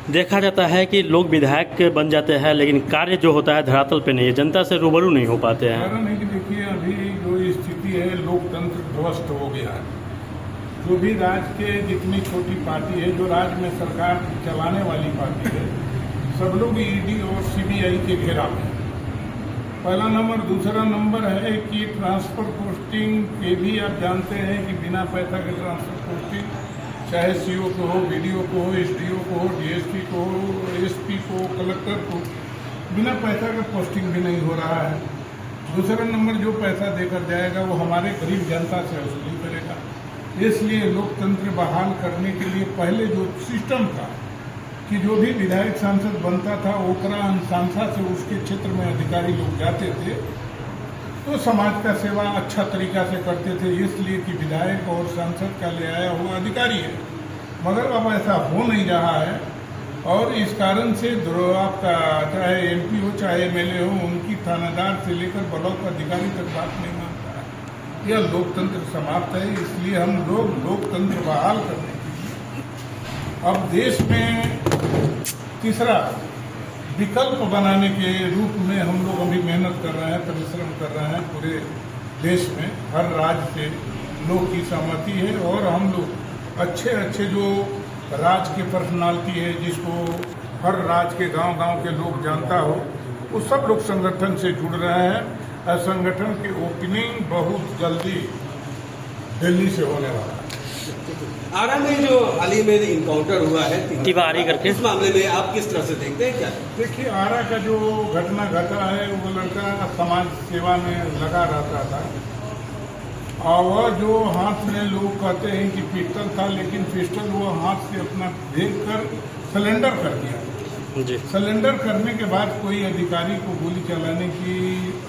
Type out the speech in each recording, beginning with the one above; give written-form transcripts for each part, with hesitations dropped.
देखा जाता है कि लोग विधायक बन जाते हैं लेकिन कार्य जो होता है धरातल पे नहीं है, जनता से रूबरू नहीं हो पाते हैं। कारण है कि देखिए अभी जो स्थिति है लोकतंत्र ध्वस्त हो गया है। जो भी राज्य के जितनी छोटी पार्टी है, जो राज्य में सरकार चलाने वाली पार्टी है, सब लोग ईडी और सीबीआई के घेरा में। पहला नंबर। दूसरा नंबर है कि ट्रांसफर पोस्टिंग के भी आप जानते हैं कि बिना पैसा के ट्रांसफर पोस्टिंग, चाहे सीओ को हो, बीडीओ को हो, एसडीओ को हो, डीएसपी को हो, एसपी को, कलेक्टर को, बिना पैसा का पोस्टिंग भी नहीं हो रहा है। दूसरा नंबर, जो पैसा देकर जाएगा वो हमारे गरीब जनता से वसूली करेगा। इसलिए लोकतंत्र बहाल करने के लिए पहले जो सिस्टम था कि जो भी विधायक सांसद बनता था ओकरा सांसद से उसके क्षेत्र में अधिकारी लोग जाते थे तो समाज का सेवा अच्छा तरीका से करते थे, इसलिए कि विधायक और सांसद का ले आया हुआ अधिकारी है। मगर अब ऐसा हो नहीं रहा है और इस कारण से आपका चाहे एमपी हो चाहे एमएलए हो, उनकी थानेदार से लेकर ब्लॉक अधिकारी तक बात नहीं मानता है। यह लोकतंत्र समाप्त है। इसलिए हम लोग लोकतंत्र बहाल करने के लिए अब देश में तीसरा विकल्प बनाने के रूप में हम लोग अभी मेहनत कर रहे हैं, परिश्रम कर रहे हैं। पूरे देश में हर राज्य से लोग की सहमति है और हम लोग अच्छे जो राज्य के पर्सनालिटी है, जिसको हर राज्य के गांव के लोग जानता हो, वो सब लोग संगठन से जुड़ रहे हैं और संगठन की ओपनिंग बहुत जल्दी दिल्ली से होने वाला है। आरा में जो हाल ही में इनकाउंटर हुआ है तिवारी करके, इस मामले में आप किस तरह से देखते हैं? क्या देखिए, आरा का जो घटना घटा है वो लड़का समाज सेवा में लगा रहता था और वह जो हाथ में लोग कहते हैं कि पिस्टल था, लेकिन पिस्टल वो हाथ से अपना फेंक कर सिलेंडर कर दिया जी। सिलेंडर करने के बाद कोई अधिकारी को गोली चलाने की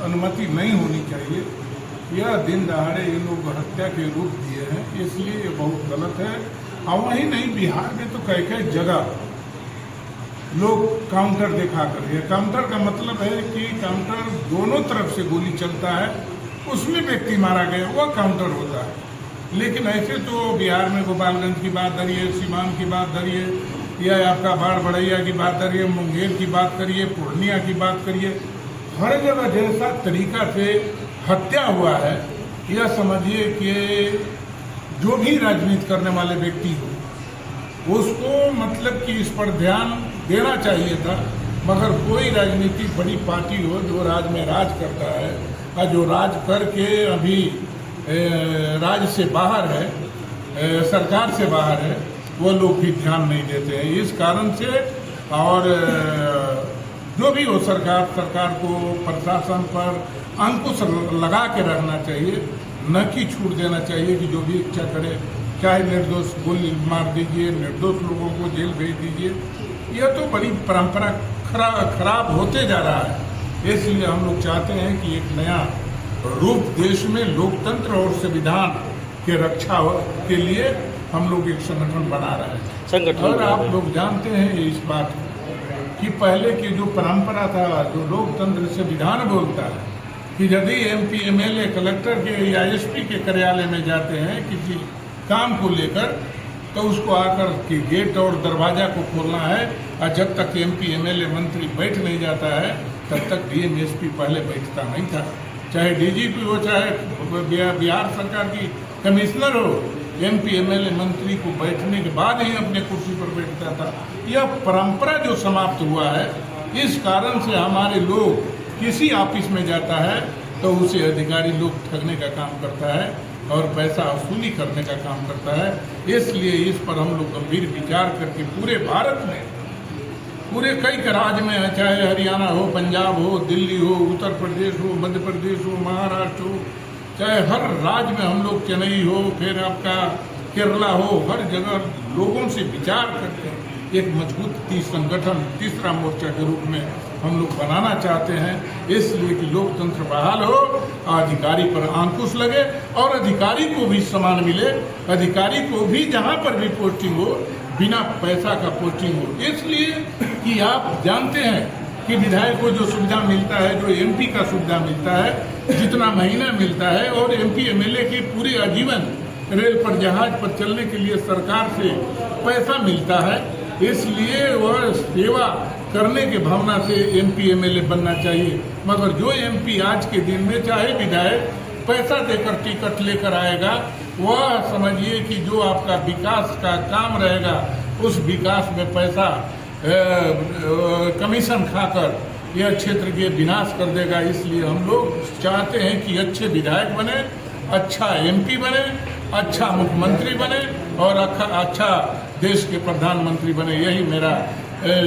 अनुमति नहीं होनी चाहिए। यह दिन दहाड़े ये लोग हत्या के रूप दिए हैं, इसलिए ये बहुत गलत है। और वही नहीं, बिहार में तो कई जगह लोग काउंटर दिखा कर, ये काउंटर का मतलब है कि काउंटर दोनों तरफ से गोली चलता है, उसमें व्यक्ति मारा गया, वह काउंटर होता है। लेकिन ऐसे तो बिहार में गोपालगंज की बात धरिए, सीवान की बात धरिए, या आपका बाढ़ की बात करिए, मुंगेर की बात करिए, पूर्णिया की बात करिए, हर जगह जैसा तरीका से हत्या हुआ है, यह समझिए कि जो भी राजनीति करने वाले व्यक्ति हो उसको मतलब कि इस पर ध्यान देना चाहिए था। मगर कोई राजनीतिक बड़ी पार्टी हो जो राज्य में राज करता है और जो राज करके अभी राज्य से बाहर है, सरकार से बाहर है, वो लोग भी ध्यान नहीं देते हैं। इस कारण से और जो भी हो सरकार को प्रशासन पर अंकुश लगा के रखना चाहिए, न कि छूट देना चाहिए कि जो भी इच्छा करे, चाहे निर्दोष गोली मार दीजिए, निर्दोष लोगों को जेल भेज दीजिए। यह तो बड़ी परंपरा खराब होते जा रहा है। इसलिए हम लोग चाहते हैं कि एक नया रूप देश में लोकतंत्र और संविधान के रक्षा के लिए हम लोग एक संगठन बना रहे हैं। और आप लोग जानते हैं इस बात कि पहले की जो परंपरा था, जो लोकतंत्र संविधान बोलता है कि यदि एमपी एमएलए कलेक्टर के या एसपी के कार्यालय में जाते हैं किसी काम को लेकर, तो उसको आकर के गेट और दरवाजा को खोलना है और जब तक एमपी एमएलए मंत्री बैठ नहीं जाता है तब तक डीएम एसपी पहले बैठता नहीं था। चाहे डीजीपी हो, चाहे बिहार सरकार की कमिश्नर हो, एमपी एमएलए मंत्री को बैठने के बाद ही अपने कुर्सी पर बैठता था। यह परंपरा जो समाप्त हुआ है, इस कारण से हमारे लोग किसी ऑफिस में जाता है तो उसे अधिकारी लोग ठगने का काम करता है और पैसा वसूली करने का काम करता है। इसलिए इस पर हम लोग गंभीर विचार करके पूरे भारत में, पूरे कई राज्य में, चाहे हरियाणा हो, पंजाब हो, दिल्ली हो, उत्तर प्रदेश हो, मध्य प्रदेश हो, महाराष्ट्र हो, चाहे हर राज्य में हम लोग, चेन्नई हो, फिर आपका केरला हो, हर जगह लोगों से विचार करते हैं एक मजबूत संगठन तीसरा मोर्चा के रूप में हम लोग बनाना चाहते हैं। इसलिए कि लोकतंत्र बहाल हो, अधिकारी पर अंकुश लगे और अधिकारी को भी सम्मान मिले, अधिकारी को भी जहां पर भी पोस्टिंग हो बिना पैसा का पोस्टिंग हो। इसलिए कि आप जानते हैं कि विधायक को जो सुविधा मिलता है, जो एमपी का सुविधा मिलता है, जितना महीना मिलता है, और एमपी एमएलए की पूरे आजीवन रेल पर जहाज पर चलने के लिए सरकार से पैसा मिलता है, इसलिए वह सेवा करने की भावना से एमपी एमएलए बनना चाहिए। मगर जो एमपी आज के दिन में चाहे विधायक पैसा देकर टिकट लेकर आएगा, वह समझिए कि जो आपका विकास का काम रहेगा उस विकास में पैसा कमीशन खाकर यह क्षेत्र के विनाश कर देगा। इसलिए हम लोग चाहते हैं कि अच्छे विधायक बने, अच्छा एमपी बने, अच्छा मुख्यमंत्री बने और अच्छा देश के प्रधानमंत्री बने। यही मेरा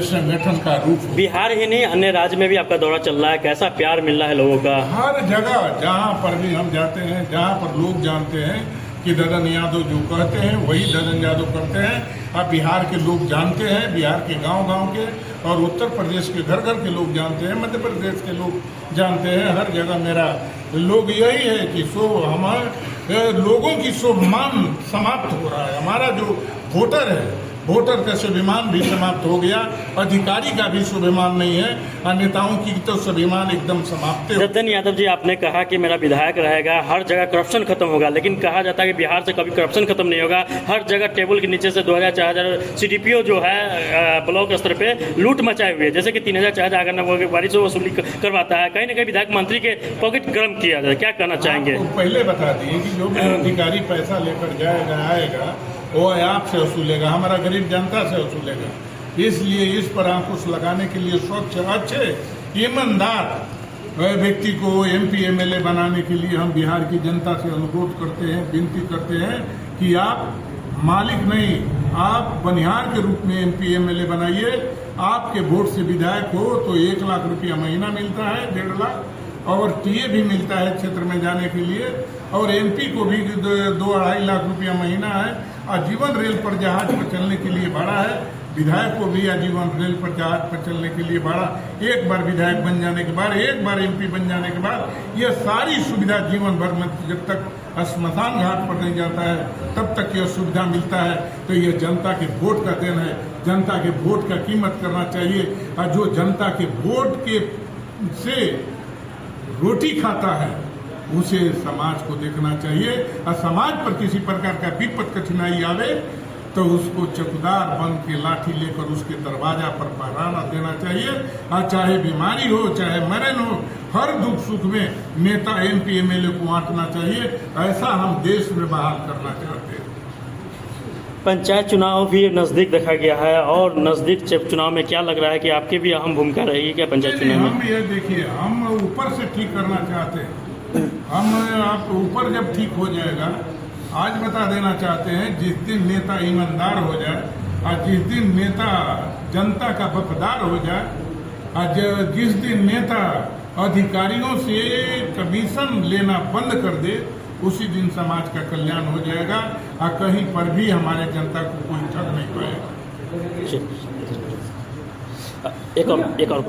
संगठन का रूप है। बिहार ही नहीं, अन्य राज्य में भी आपका दौरा चल रहा है, कैसा प्यार मिल रहा है लोगों का? हर जगह जहाँ पर भी हम जाते हैं, जहाँ पर लोग जानते हैं कि ददन यादव जो कहते हैं वही ददन यादव करते हैं। अब बिहार के लोग जानते हैं, बिहार के गांव-गांव के और उत्तर प्रदेश के घर-घर के लोग जानते हैं, मध्य प्रदेश के लोग जानते हैं। हर जगह मेरा लोग यही है कि हमारे लोगों की स्वाभिमान समाप्त हो रहा है। हमारा जो वोटर है, वोटर का स्वाभिमान भी समाप्त हो गया, अधिकारी का भी स्वाभिमान नहीं है और नेताओं की तो स्वाभिमान एकदम समाप्त है। ददन यादव जी, आपने कहा कि मेरा विधायक रहेगा, हर जगह करप्शन खत्म होगा, लेकिन कहा जाता है कि बिहार से कभी करप्शन खत्म नहीं होगा। हर जगह टेबल के नीचे से 2000-4000 सीडीपीओ जो है ब्लॉक स्तर पे लूट मचाए हुए, जैसे कि 3000-4000 अगर बारिश से वसूली करवाता है। कहीं ना कहीं विधायक मंत्री के पॉकेट गर्म किया जाए, क्या कहना चाहेंगे? पहले बता दिए कि जो भी अधिकारी पैसा लेकर जाएगा आएगा वो आपसे वसूलेगा, हमारा गरीब जनता से वसूलेगा। इसलिए इस पर अंकुश लगाने के लिए स्वच्छ, अच्छे, ईमानदार व्यक्ति को एमपी एमएलए बनाने के लिए हम बिहार की जनता से अनुरोध करते हैं, विनती करते हैं कि आप मालिक नहीं, आप बनिहार के रूप में एमपी एमएलए बनाइए। आपके वोट से विधायक हो तो 1 लाख रुपया महीना मिलता है, 1.5 लाख, और टीए भी मिलता है क्षेत्र में जाने के लिए, और एमपी को भी 2-2.5 लाख रुपया महीना है। आजीवन रेल पर जहाज पर चलने के लिए भाड़ा है, विधायक को भी आजीवन रेल पर जहाज पर चलने के लिए भाड़ा। एक बार विधायक बन जाने के बाद, एक बार एमपी बन जाने के बाद यह सारी सुविधा जीवन भर में, जब तक श्मशान घाट पर नहीं जाता है तब तक यह सुविधा मिलता है। तो यह जनता के वोट का देन है, जनता के वोट का कीमत करना चाहिए। और जो जनता के वोट के से रोटी खाता है उसे समाज को देखना चाहिए, और समाज पर किसी प्रकार का विपद कठिनाई आवे तो उसको चौकीदार बन के लाठी लेकर उसके दरवाजा पर पहराना देना चाहिए। और चाहे बीमारी हो, चाहे मरण हो, हर दुख सुख में नेता एमपी एमएलए को बांटना चाहिए। ऐसा हम देश में बहाल करना चाहते हैं। पंचायत चुनाव भी नज़दीक देखा गया है, और नज़दीक चुनाव में क्या लग रहा है कि आपकी भी अहम भूमिका रहेगी क्या पंचायत चुनाव में? हम ये देखिए, हम ऊपर से ठीक करना चाहते हैं। हम आप ऊपर जब ठीक हो जाएगा, आज बता देना चाहते हैं, जिस दिन नेता ईमानदार हो जाए और जिस दिन नेता जनता का वफादार हो जाए और जिस दिन नेता अधिकारियों से कमीशन लेना बंद कर दे, उसी दिन समाज का कल्याण हो जाएगा और कहीं पर भी हमारे जनता को कोई ठग नहीं पाएगा। एक और